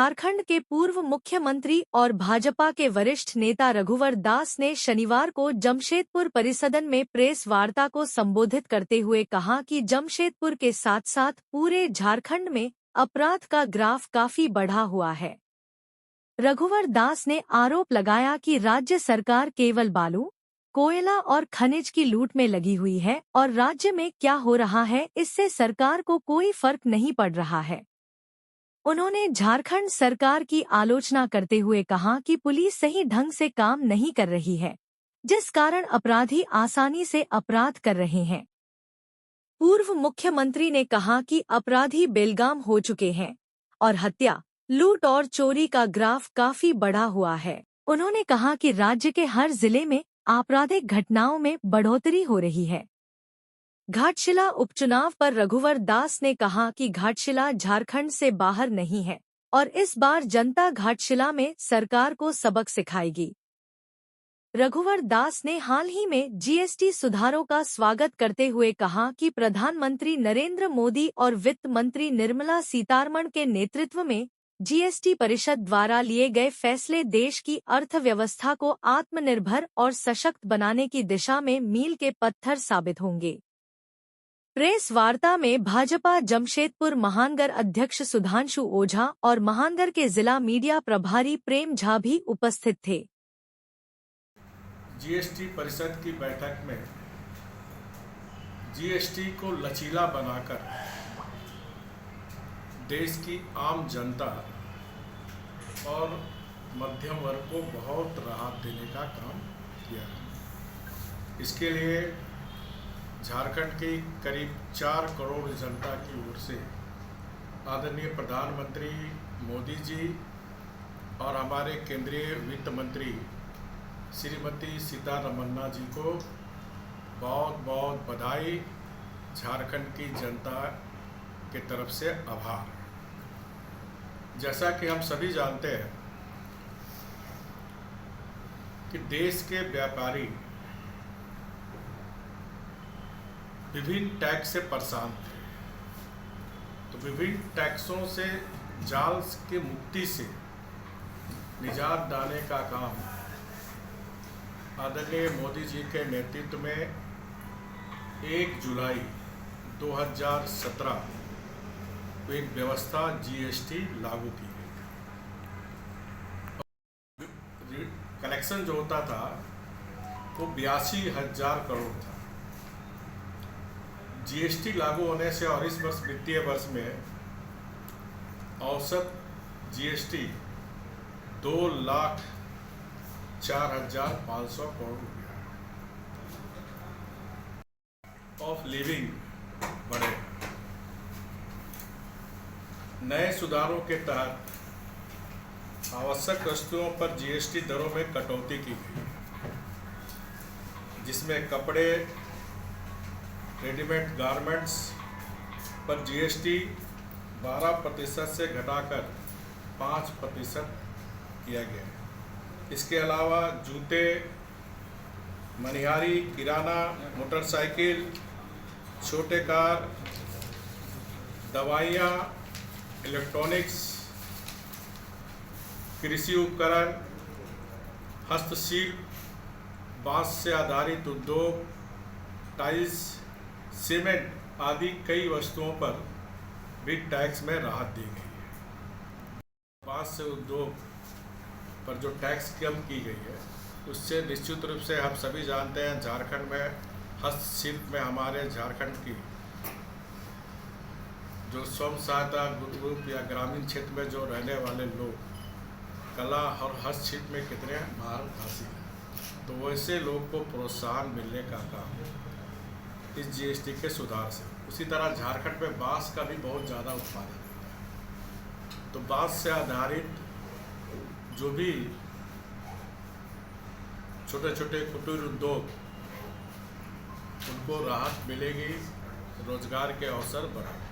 झारखंड के पूर्व मुख्यमंत्री और भाजपा के वरिष्ठ नेता रघुवर दास ने शनिवार को जमशेदपुर परिसदन में प्रेस वार्ता को संबोधित करते हुए कहा कि जमशेदपुर के साथ साथ पूरे झारखंड में अपराध का ग्राफ काफी बढ़ा हुआ है। रघुवर दास ने आरोप लगाया कि राज्य सरकार केवल बालू, कोयला और खनिज की लूट में लगी हुई है और राज्य में क्या हो रहा है इससे सरकार को कोई फर्क नहीं पड़ रहा है। उन्होंने झारखंड सरकार की आलोचना करते हुए कहा कि पुलिस सही ढंग से काम नहीं कर रही है, जिस कारण अपराधी आसानी से अपराध कर रहे हैं। पूर्व मुख्यमंत्री ने कहा कि अपराधी बेलगाम हो चुके हैं और हत्या, लूट और चोरी का ग्राफ काफी बढ़ा हुआ है। उन्होंने कहा कि राज्य के हर जिले में आपराधिक घटनाओं में बढ़ोतरी हो रही है। घाटशिला उपचुनाव पर रघुवर दास ने कहा कि घाटशिला झारखंड से बाहर नहीं है और इस बार जनता घाटशिला में सरकार को सबक सिखाएगी। रघुवर दास ने हाल ही में जीएसटी सुधारों का स्वागत करते हुए कहा कि प्रधानमंत्री नरेंद्र मोदी और वित्त मंत्री निर्मला सीतारमण के नेतृत्व में जीएसटी परिषद द्वारा लिए गए फैसले देश की अर्थव्यवस्था को आत्मनिर्भर और सशक्त बनाने की दिशा में मील के पत्थर साबित होंगे। प्रेस वार्ता में भाजपा जमशेदपुर महानगर अध्यक्ष सुधांशु ओझा और महानगर के जिला मीडिया प्रभारी प्रेम झा भी उपस्थित थे। जीएसटी परिषद की बैठक में जीएसटी को लचीला बनाकर देश की आम जनता और मध्यम वर्ग को बहुत राहत देने का काम किया है। इसके लिए झारखंड की करीब 4 करोड़ जनता की ओर से आदरणीय प्रधानमंत्री मोदी जी और हमारे केंद्रीय वित्त मंत्री श्रीमती सीतारमन्ना जी को बहुत बहुत बधाई, झारखंड की जनता की तरफ से आभार। जैसा कि हम सभी जानते हैं कि देश के व्यापारी विभिन्न टैक्स से परेशान थे, तो विभिन्न टैक्सों से जाल की मुक्ति से निजात दिलाने का काम आदरणीय मोदी जी के नेतृत्व में 1 जुलाई 2017 को एक व्यवस्था जीएसटी लागू की गई। कलेक्शन जो होता था वो 82,000 करोड़ था। जीएसटी लागू होने से और इस वर्ष वित्तीय वर्ष में औसत जीएसटी 2,04,500 करोड़ रुपया ऑफ लिविंग बढ़े। नए सुधारों के तहत आवश्यक वस्तुओं पर जीएसटी दरों में कटौती की गई, जिसमें कपड़े, रेडीमेड गारमेंट्स पर जीएसटी 12% से घटाकर 5% किया गया है। इसके अलावा जूते, मनिहारी, किराना, मोटरसाइकिल, छोटे कार, दवाइयाँ, इलेक्ट्रॉनिक्स, कृषि उपकरण, हस्तशिल्प, बांस से आधारित उद्योग, टाइल्स, सीमेंट आदि कई वस्तुओं पर भी टैक्स में राहत दी गई है। बांस से उद्योग पर जो टैक्स कम की गई है उससे निश्चित रूप से हम सभी जानते हैं झारखंड में हस्तशिल्प में हमारे झारखंड की जो स्वयं सहायता ग्रुप या ग्रामीण क्षेत्र में जो रहने वाले लोग कला और हस्तशिल्प में कितने महारत हासिल है, तो वैसे लोग को प्रोत्साहन मिलने का काम इस जीएसटी के सुधार से। उसी तरह झारखंड में बांस का भी बहुत ज़्यादा उत्पादन होता है, तो बांस से आधारित जो भी छोटे छोटे कुटीर उद्योग उनको राहत मिलेगी, रोजगार के अवसर बढ़ेंगे।